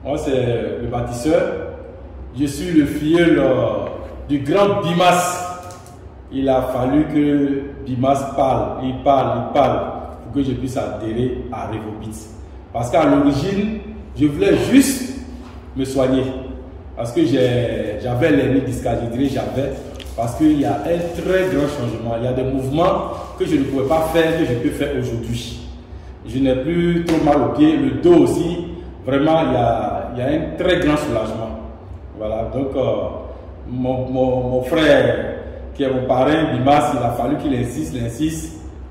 Moi, c'est le bâtisseur. Je suis le filleul du grand Bimas. Il a fallu que Bimas parle, il parle pour que je puisse adhérer à Revobit. Parce qu'à l'origine, je voulais juste me soigner. Parce que j'avais l'hernie discale, je dirais j'avais. Parce qu'il y a un très grand changement. Il y a des mouvements que je ne pouvais pas faire, que je peux faire aujourd'hui. Je n'ai plus trop mal au pied, le dos aussi. Vraiment, il y a un très grand soulagement. Voilà, donc mon frère, qui est mon parrain, Bimas, il a fallu qu'il insiste.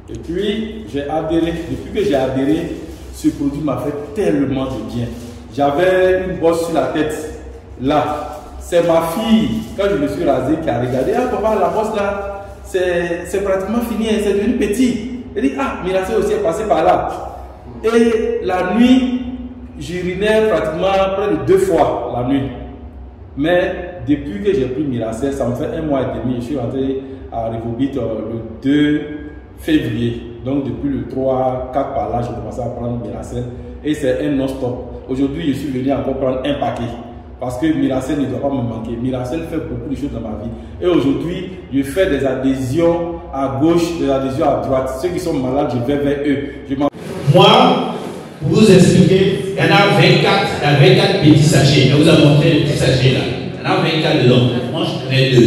Et puis, j'ai adhéré. Depuis que j'ai adhéré, ce produit m'a fait tellement de bien. J'avais une bosse sur la tête, là. C'est ma fille, quand je me suis rasé, qui a regardé. Ah, papa, la bosse là, c'est pratiquement fini, c'est devenu petit. Elle dit, ah, Miracel aussi est passé par là. Et la nuit, j'urinais pratiquement près de 2 fois la nuit. Mais depuis que j'ai pris Miracel, ça me fait 1 mois et demi. Je suis rentré à Revobit le 2 février. Donc depuis le 3, 4 par là, j'ai commencé à prendre Miracel. Et c'est un non-stop. Aujourd'hui, je suis venu encore prendre un paquet. Parce que Miracel ne doit pas me manquer. Miracel fait beaucoup de choses dans ma vie. Et aujourd'hui, je fais des adhésions à gauche, des adhésions à droite. Ceux qui sont malades, je vais vers eux. Moi, pour vous expliquer, il y en a 24 petits sachets. Je vais vous ai montré les petits sachets là. Il y en a 24 dedans. Moi, je prenais 2.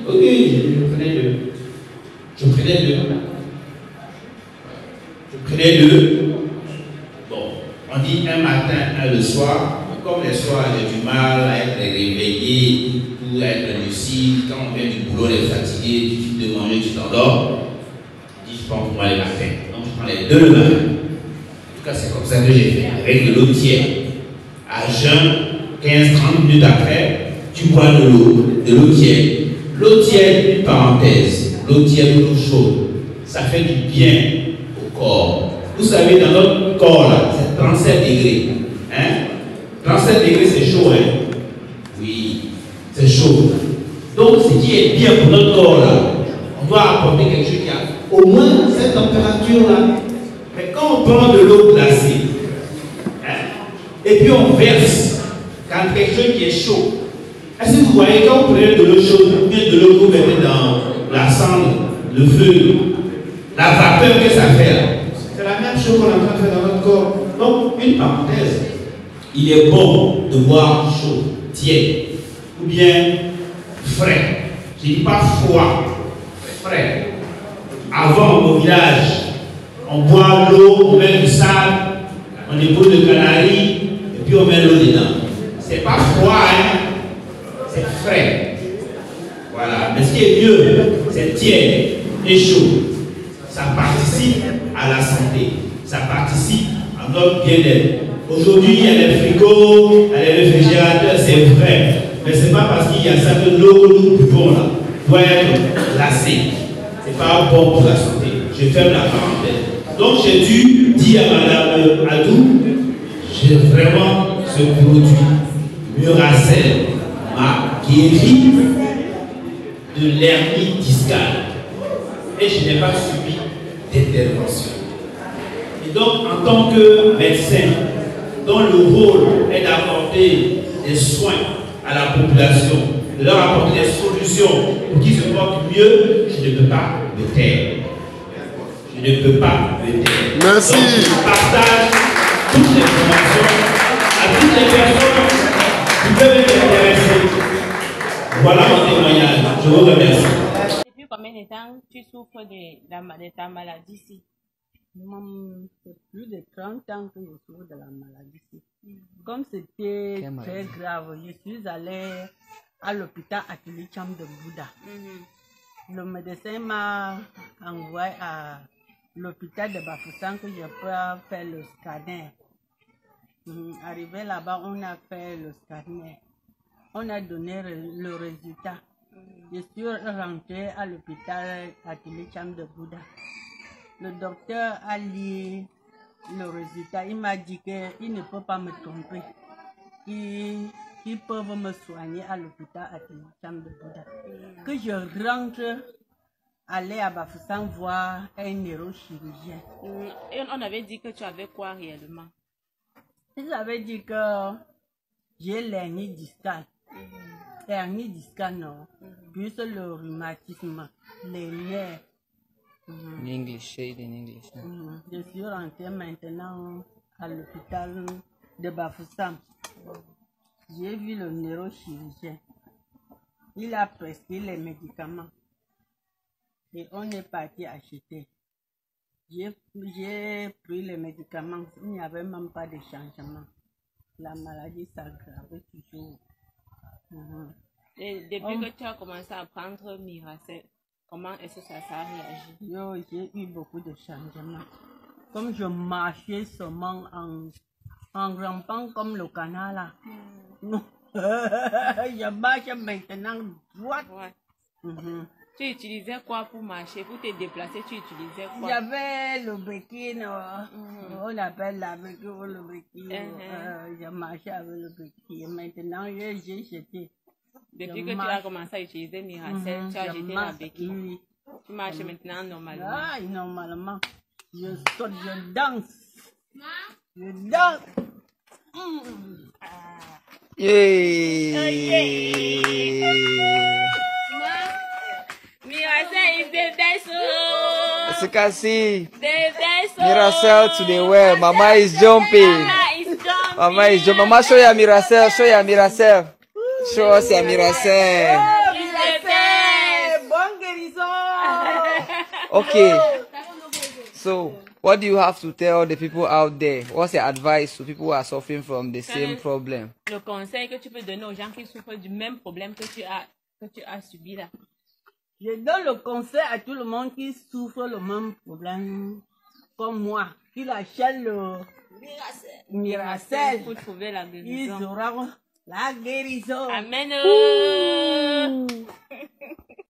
Ok, je prenais 2. Je prenais 2. Bon, on dit un matin, un le soir. Comme les soirs, j'ai du mal à être réveillé, ou à être lucide. Quand on vient du boulot, on est fatigué, tu finis de manger, tu t'endors. Je dis, je prends pour moi les matins. Donc, je prends les 2 le matin. En tout cas, c'est comme ça que j'ai fait. Avec de l'eau tiède. À jeun, 15-30 minutes après, tu bois de l'eau tiède. L'eau tiède, une parenthèse. L'eau tiède, l'eau chaude. Ça fait du bien au corps. Vous savez, dans notre corps, là, c'est 37 degrés. Hein? 37 degrés, c'est chaud, hein? Oui, c'est chaud. Donc, ce qui est bien pour notre corps, là, on doit apporter quelque chose qui a au moins cette température-là. Mais quand on prend de l'eau glacée, hein, et puis on verse quand quelque chose qui est chaud, est-ce que vous voyez quand vous prenez de l'eau chaude, ou bien de l'eau que vous mettez dans la cendre, le feu, la vapeur que ça fait là, c'est la même chose qu'on est en train de faire dans notre corps. Donc, une parenthèse. Il est bon de boire chaud, tiède, ou bien frais. Je ne dis pas froid, frais. Avant, au village, on boit l'eau, on met du sable, on dépose de canaries, et puis on met l'eau dedans. C'est pas froid, hein? C'est frais. Voilà. Mais ce qui est mieux, c'est tiède et chaud. Ça participe à la santé. Ça participe à notre bien-être. Aujourd'hui, il y a les frigos, il y a les réfrigérateurs, c'est vrai. Mais ce n'est pas parce qu'il y a ça que l'eau que nous buvons là doit être glacée. Ce n'est pas bon pour la santé. Je ferme la parenthèse. Donc j'ai dû dire à Madame Adou, j'ai vraiment ce produit, Miracel, m'a guéri de l'hernie discale. Et je n'ai pas subi d'intervention. Et donc, en tant que médecin, dont le rôle est d'apporter des soins à la population, de leur apporter des solutions pour qu'ils se portent mieux, je ne peux pas me taire. Je ne peux pas me taire. Merci. Donc, je partage toutes les informations à toutes les personnes qui peuvent être intéressées. Voilà mon témoignage. Je vous remercie. Depuis combien de temps tu souffres de ta maladie ici? C'est plus de 30 ans que je souffre de la maladie. Comme c'était très grave, je suis allée à l'hôpital Atelicham de Bouddha. Le médecin m'a envoyé à l'hôpital de Bafoussam que je peux faire le scanner. Arrivé là-bas, on a fait le scanner. On a donné le résultat. Je suis rentrée à l'hôpital Atelicham de Bouddha. Le docteur a lu le résultat. Il m'a dit qu'il ne peut pas me tromper. Ils peuvent me soigner à l'hôpital Atelicham de Bouddha. Que je rentre, aller à Bafoussam voir un neurochirurgien. Et on avait dit que tu avais quoi réellement? Ça veut dire que j'ai l'hernie discale. L'hernie discale, non. Plus le rhumatisme, les nerfs. In English, say it in English. Je suis rentrée maintenant à l'hôpital de Bafoussam. J'ai vu le neurochirurgien. Il a prescrit les médicaments. Et on est parti acheter. J'ai pris les médicaments. Il n'y avait même pas de changement. La maladie s'aggravait toujours. Et depuis que tu as commencé à prendre Miracel, comment est-ce que ça a réagi? J'ai eu beaucoup de changements. Comme je marchais seulement en rampant comme le canard là. Je marche maintenant droite. Ouais. Tu utilisais quoi pour marcher, pour te déplacer? Tu utilisais quoi? J'avais le béquille, on appelle la béquille ou le béquille. Je marchais avec le béquille. Maintenant, j'ai jeté. Depuis que tu as commencé à utiliser Miracel, tu as jeté la béquille. Oui. Tu marches maintenant normalement. Ah, normalement. Je saute, je danse. Je danse. Miracel is the best. As you can see, The best. Miracel to the well. Mama is jumping. Mama is jumping. Mama, show ya Miracel. Show ya Miracel. Show us ya Miracel. Bon guérison. Okay. So, what do you have to tell the people out there? What's your advice to people who are suffering from the same problem? Le conseil que tu peux donner aux gens qui souffrent du même problème que tu as subi là. Je donne le conseil à tout le monde qui souffre le même problème comme moi, qu'il achète le Miracel pour trouver la guérison. Ils auront la guérison. Amen.